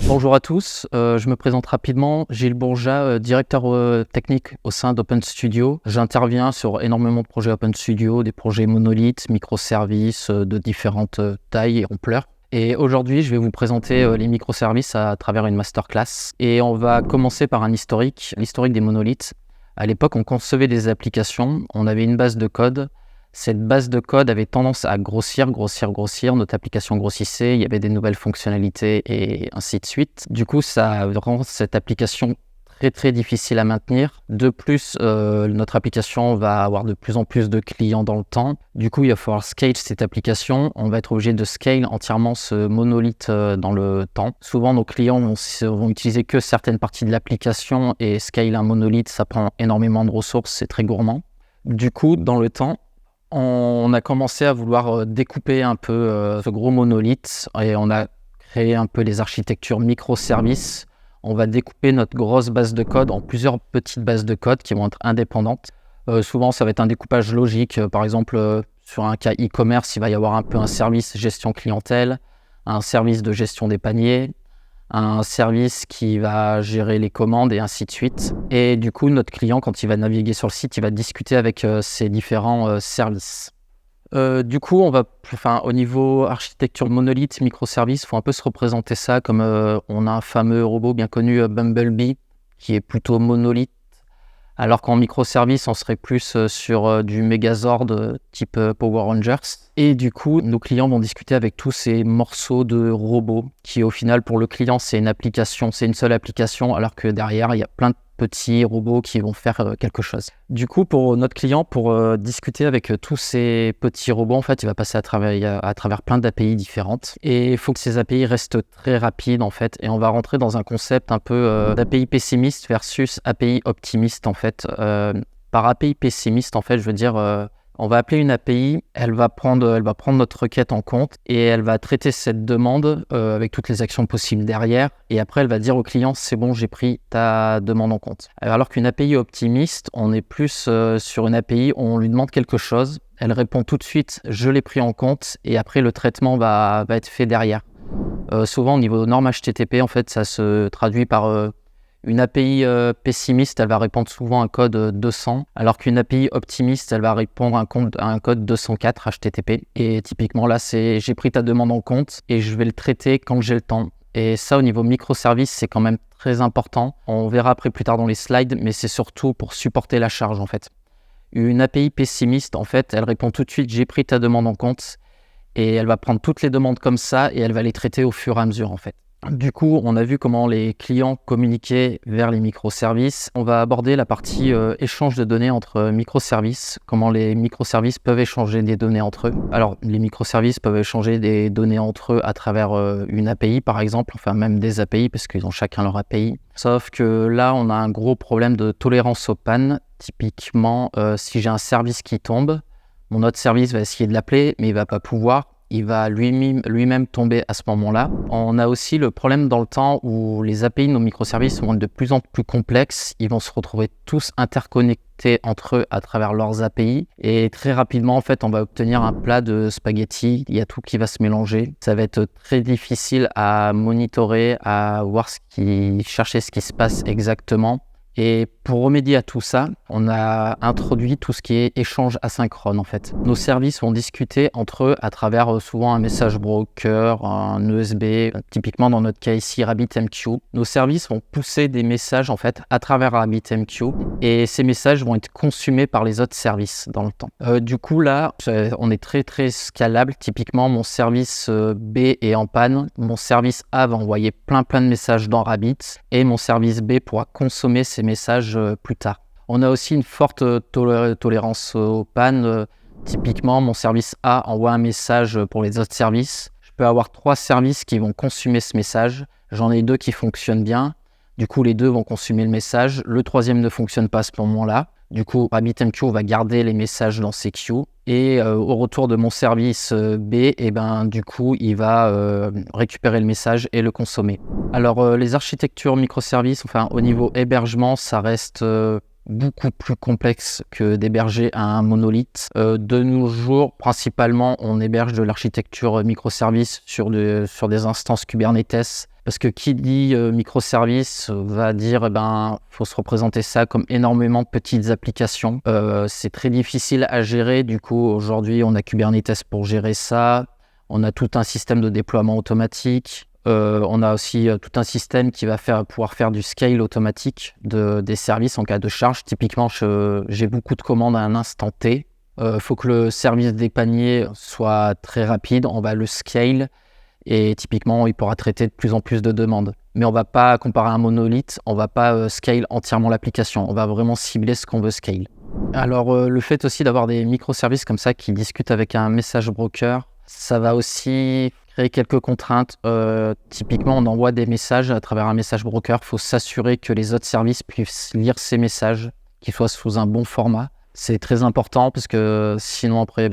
Bonjour à tous, je me présente rapidement, Gilles Bourgeat, directeur technique au sein d'Open Studio. J'interviens sur énormément de projets Open Studio, des projets monolithes, microservices de différentes tailles et ampleurs. Et aujourd'hui, je vais vous présenter les microservices à travers une masterclass. Et on va commencer par l'historique des monolithes. À l'époque, on concevait des applications, on avait une base de code. Cette base de code avait tendance à grossir. Notre application grossissait, il y avait des nouvelles fonctionnalités et ainsi de suite. Du coup, ça rend cette application très difficile à maintenir. De plus, notre application va avoir de plus en plus de clients dans le temps. Du coup, il va falloir scale cette application. On va être obligé de scale entièrement ce monolithe dans le temps. Souvent, nos clients vont utiliser que certaines parties de l'application et scale un monolithe, ça prend énormément de ressources, c'est très gourmand. Du coup, dans le temps, on a commencé à vouloir découper un peu ce gros monolithe et on a créé un peu les architectures microservices. On va découper notre grosse base de code en plusieurs petites bases de code qui vont être indépendantes. Souvent, ça va être un découpage logique. Par exemple, sur un cas e-commerce, il va y avoir un peu un service gestion clientèle, un service de gestion des paniers, un service qui va gérer les commandes et ainsi de suite. Et du coup, notre client, quand il va naviguer sur le site, il va discuter avec ces différents services. Du coup, au niveau architecture monolithe, microservice, il faut un peu se représenter ça comme on a un fameux robot bien connu, Bumblebee, qui est plutôt monolithe, alors qu'en microservice, on serait plus sur du Megazord type Power Rangers. Et du coup, nos clients vont discuter avec tous ces morceaux de robots qui, au final, pour le client, c'est une application, c'est une seule application, alors que derrière, il y a plein de petits robots qui vont faire quelque chose. Du coup, pour notre client, pour discuter avec tous ces petits robots, en fait, il va passer à travers plein d'API différentes. Et il faut que ces API restent très rapides, en fait. Et on va rentrer dans un concept un peu d'API pessimiste versus API optimiste, en fait. Par API pessimiste, en fait, je veux dire... on va appeler une API, elle va prendre notre requête en compte et elle va traiter cette demande avec toutes les actions possibles derrière. Et après, elle va dire au client, c'est bon, j'ai pris ta demande en compte. Alors qu'une API optimiste, on est plus sur une API où on lui demande quelque chose, elle répond tout de suite, je l'ai pris en compte, et après le traitement va être fait derrière. Souvent, au niveau normes HTTP, en fait, ça se traduit par... une API pessimiste, elle va répondre souvent un code 200, alors qu'une API optimiste, elle va répondre à un code 204 HTTP. Et typiquement là, c'est j'ai pris ta demande en compte et je vais le traiter quand j'ai le temps. Et ça, au niveau microservice, c'est quand même très important. On verra après plus tard dans les slides, mais c'est surtout pour supporter la charge en fait. Une API pessimiste, en fait, elle répond tout de suite, j'ai pris ta demande en compte, et elle va prendre toutes les demandes comme ça et elle va les traiter au fur et à mesure en fait. Du coup, on a vu comment les clients communiquaient vers les microservices. On va aborder la partie échange de données entre microservices, comment les microservices peuvent échanger des données entre eux. Alors, les microservices peuvent échanger des données entre eux à travers une API, par exemple, enfin même des API, parce qu'ils ont chacun leur API. Sauf que là, on a un gros problème de tolérance aux pannes. Typiquement, si j'ai un service qui tombe, mon autre service va essayer de l'appeler, mais il ne va pas pouvoir. Il va lui-même tomber à ce moment-là. On a aussi le problème dans le temps où les API de nos microservices vont être de plus en plus complexes. Ils vont se retrouver tous interconnectés entre eux à travers leurs API. Et très rapidement, en fait, on va obtenir un plat de spaghettis. Il y a tout qui va se mélanger. Ça va être très difficile à monitorer, à voir chercher ce qui se passe exactement. Et pour remédier à tout ça, on a introduit tout ce qui est échange asynchrone en fait. Nos services vont discuter entre eux à travers souvent un message broker, un ESB, typiquement dans notre cas ici RabbitMQ. Nos services vont pousser des messages en fait à travers RabbitMQ et ces messages vont être consumés par les autres services dans le temps. Du coup là, on est très scalable. Typiquement mon service B est en panne, mon service A va envoyer plein de messages dans Rabbit et mon service B pourra consommer ces messages plus tard. On a aussi une forte tolérance aux pannes. Typiquement, mon service A envoie un message pour les autres services. Je peux avoir 3 services qui vont consommer ce message. J'en ai 2 qui fonctionnent bien. Du coup, les 2 vont consommer le message. Le 3e ne fonctionne pas à ce moment-là. Du coup, RabbitMQ va garder les messages dans ses queues. Et au retour de mon service B, du coup, il va récupérer le message et le consommer. Alors, les architectures microservices, au niveau hébergement, ça reste beaucoup plus complexe que d'héberger un monolithe. De nos jours, principalement, on héberge de l'architecture microservice sur des instances Kubernetes. Parce que qui dit microservice va dire, faut se représenter ça comme énormément de petites applications. C'est très difficile à gérer. Du coup, aujourd'hui, on a Kubernetes pour gérer ça. On a tout un système de déploiement automatique. On a aussi tout un système qui va pouvoir faire du scale automatique des services en cas de charge. Typiquement, j'ai beaucoup de commandes à un instant T. Faut que le service des paniers soit très rapide. On va le scale. Et typiquement, il pourra traiter de plus en plus de demandes. Mais on ne va pas comparer à un monolithe, on ne va pas scale entièrement l'application. On va vraiment cibler ce qu'on veut scale. Alors, le fait aussi d'avoir des microservices comme ça qui discutent avec un message broker, ça va aussi créer quelques contraintes. Typiquement, on envoie des messages à travers un message broker. Il faut s'assurer que les autres services puissent lire ces messages, qu'ils soient sous un bon format. C'est très important parce que sinon, après,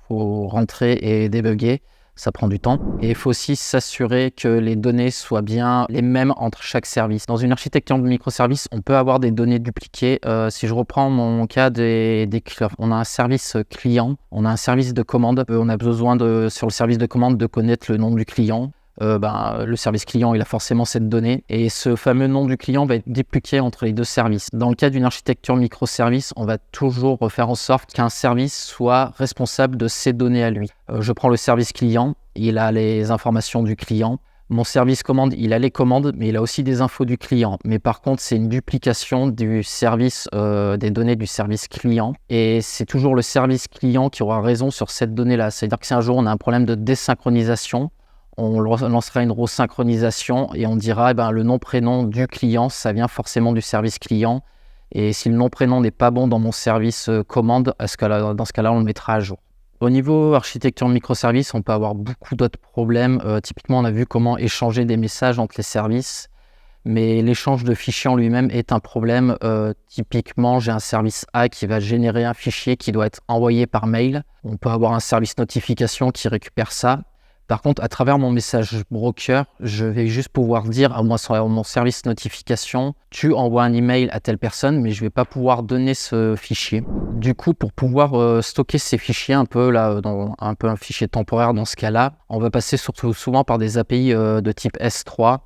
faut rentrer et débugger. Ça prend du temps. Et il faut aussi s'assurer que les données soient bien les mêmes entre chaque service. Dans une architecture de microservices, on peut avoir des données dupliquées. Si je reprends mon cas des clients, on a un service client, on a un service de commande. On a besoin sur le service de commande de connaître le nom du client. Le service client, il a forcément cette donnée et ce fameux nom du client va être dupliqué entre les deux services. Dans le cas d'une architecture microservice, on va toujours faire en sorte qu'un service soit responsable de ses données à lui. Je prends le service client, il a les informations du client. Mon service commande, il a les commandes, mais il a aussi des infos du client. Mais par contre, c'est une duplication du service, des données du service client. Et c'est toujours le service client qui aura raison sur cette donnée-là. C'est-à-dire que si un jour on a un problème de désynchronisation, on lancera une resynchronisation et on dira le nom-prénom du client, ça vient forcément du service client. Et si le nom-prénom n'est pas bon dans mon service commande, dans ce cas-là, on le mettra à jour. Au niveau architecture microservice, on peut avoir beaucoup d'autres problèmes. Typiquement, on a vu comment échanger des messages entre les services, mais l'échange de fichiers en lui-même est un problème. Typiquement, j'ai un service A qui va générer un fichier qui doit être envoyé par mail. On peut avoir un service notification qui récupère ça. Par contre, à travers mon message broker, je vais juste pouvoir dire à mon service notification, tu envoies un email à telle personne, mais je ne vais pas pouvoir donner ce fichier. Du coup, pour pouvoir stocker ces fichiers un peu un fichier temporaire dans ce cas-là, on va passer surtout souvent par des API de type S3.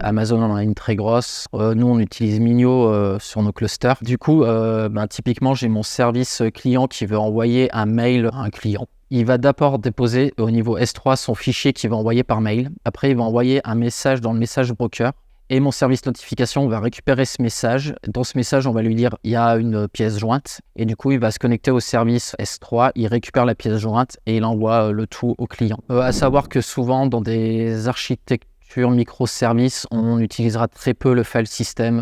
Amazon en a une très grosse. Nous, on utilise Minio sur nos clusters. Du coup, typiquement, j'ai mon service client qui veut envoyer un mail à un client. Il va d'abord déposer au niveau S3 son fichier qu'il va envoyer par mail. Après, il va envoyer un message dans le message broker. Et mon service notification va récupérer ce message. Dans ce message, on va lui dire il y a une pièce jointe. Et du coup, il va se connecter au service S3. Il récupère la pièce jointe et il envoie le tout au client. À savoir que souvent, dans des architectures microservices, on utilisera très peu le file system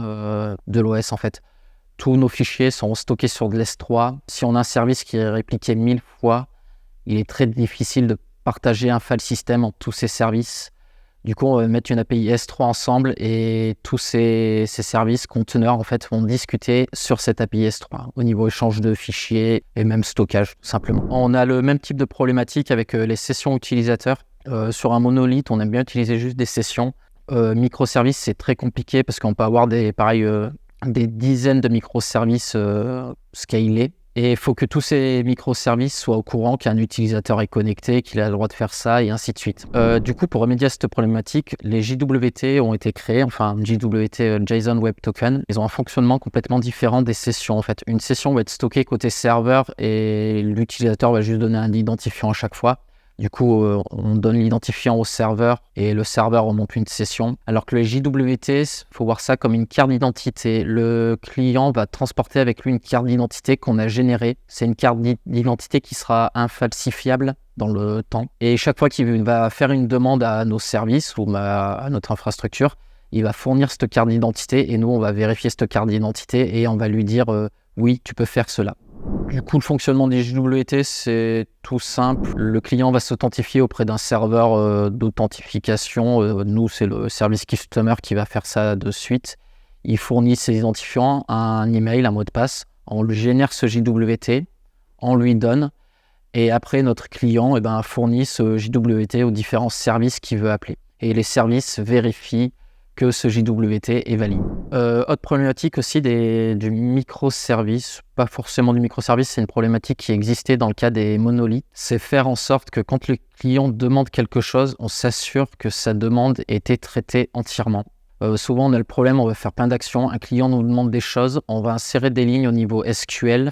de l'OS en fait. Tous nos fichiers sont stockés sur de l'S3. Si on a un service qui est répliqué 1000 fois, il est très difficile de partager un file system entre tous ces services. Du coup, on va mettre une API S3 ensemble et tous ces services conteneurs en fait, vont discuter sur cette API S3 au niveau échange de fichiers et même stockage, tout simplement. On a le même type de problématique avec les sessions utilisateurs. Sur un monolithe, on aime bien utiliser juste des sessions. Microservices, c'est très compliqué parce qu'on peut avoir des dizaines de microservices scalés. Et il faut que tous ces microservices soient au courant qu'un utilisateur est connecté, qu'il a le droit de faire ça, et ainsi de suite. Du coup, pour remédier à cette problématique, les JWT ont été créés, JWT JSON Web Token. Ils ont un fonctionnement complètement différent des sessions. En fait, une session va être stockée côté serveur et l'utilisateur va juste donner un identifiant à chaque fois. Du coup, on donne l'identifiant au serveur et le serveur remonte une session. Alors que les JWT, il faut voir ça comme une carte d'identité. Le client va transporter avec lui une carte d'identité qu'on a générée. C'est une carte d'identité qui sera infalsifiable dans le temps. Et chaque fois qu'il va faire une demande à nos services ou à notre infrastructure, il va fournir cette carte d'identité et nous, on va vérifier cette carte d'identité et on va lui dire oui, tu peux faire cela. Du coup, le fonctionnement des JWT, c'est tout simple. Le client va s'authentifier auprès d'un serveur d'authentification. Nous, c'est le service customer qui va faire ça de suite. Il fournit ses identifiants, un email, un mot de passe. On lui génère ce JWT, on lui donne. Et après, notre client fournit ce JWT aux différents services qu'il veut appeler. Et les services vérifient que ce JWT est valide. Autre problématique aussi du microservice, pas forcément du microservice, c'est une problématique qui existait dans le cas des monolithes, c'est faire en sorte que quand le client demande quelque chose, on s'assure que sa demande ait été traitée entièrement. Souvent, on a le problème, on va faire plein d'actions. Un client nous demande des choses, on va insérer des lignes au niveau SQL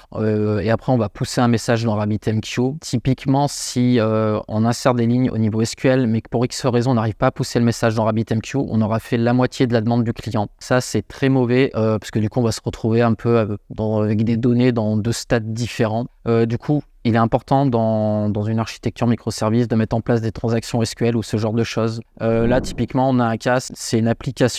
et après, on va pousser un message dans RabbitMQ. Typiquement, si on insère des lignes au niveau SQL, mais que pour X raison, on n'arrive pas à pousser le message dans RabbitMQ, on aura fait la moitié de la demande du client. Ça, c'est très mauvais parce que du coup, on va se retrouver un peu avec des données dans 2 stades différents. Du coup, il est important dans une architecture microservice de mettre en place des transactions SQL ou ce genre de choses. Là, typiquement, on a un cas, c'est une application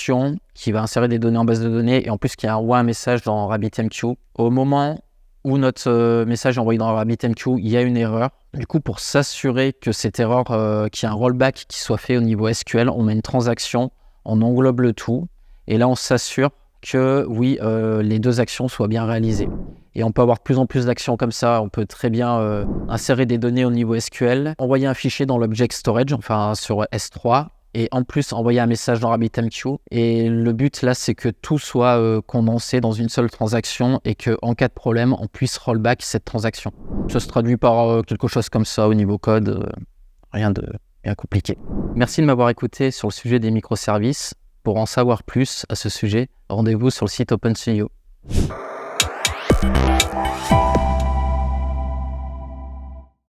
qui va insérer des données en base de données et en plus qui envoie un message dans RabbitMQ. Au moment où notre message est envoyé dans RabbitMQ, il y a une erreur. Du coup, pour s'assurer que cette erreur, qu'il y a un rollback qui soit fait au niveau SQL, on met une transaction, on englobe le tout et là, on s'assure que oui, les 2 actions soient bien réalisées. Et on peut avoir de plus en plus d'actions comme ça. On peut très bien insérer des données au niveau SQL, envoyer un fichier dans l'object storage, enfin sur S3, et en plus envoyer un message dans RabbitMQ. Et le but là, c'est que tout soit condensé dans une seule transaction et qu'en cas de problème, on puisse rollback cette transaction. Ça se traduit par quelque chose comme ça au niveau code, rien de bien compliqué. Merci de m'avoir écouté sur le sujet des microservices. Pour en savoir plus à ce sujet, rendez-vous sur le site OpenStudio.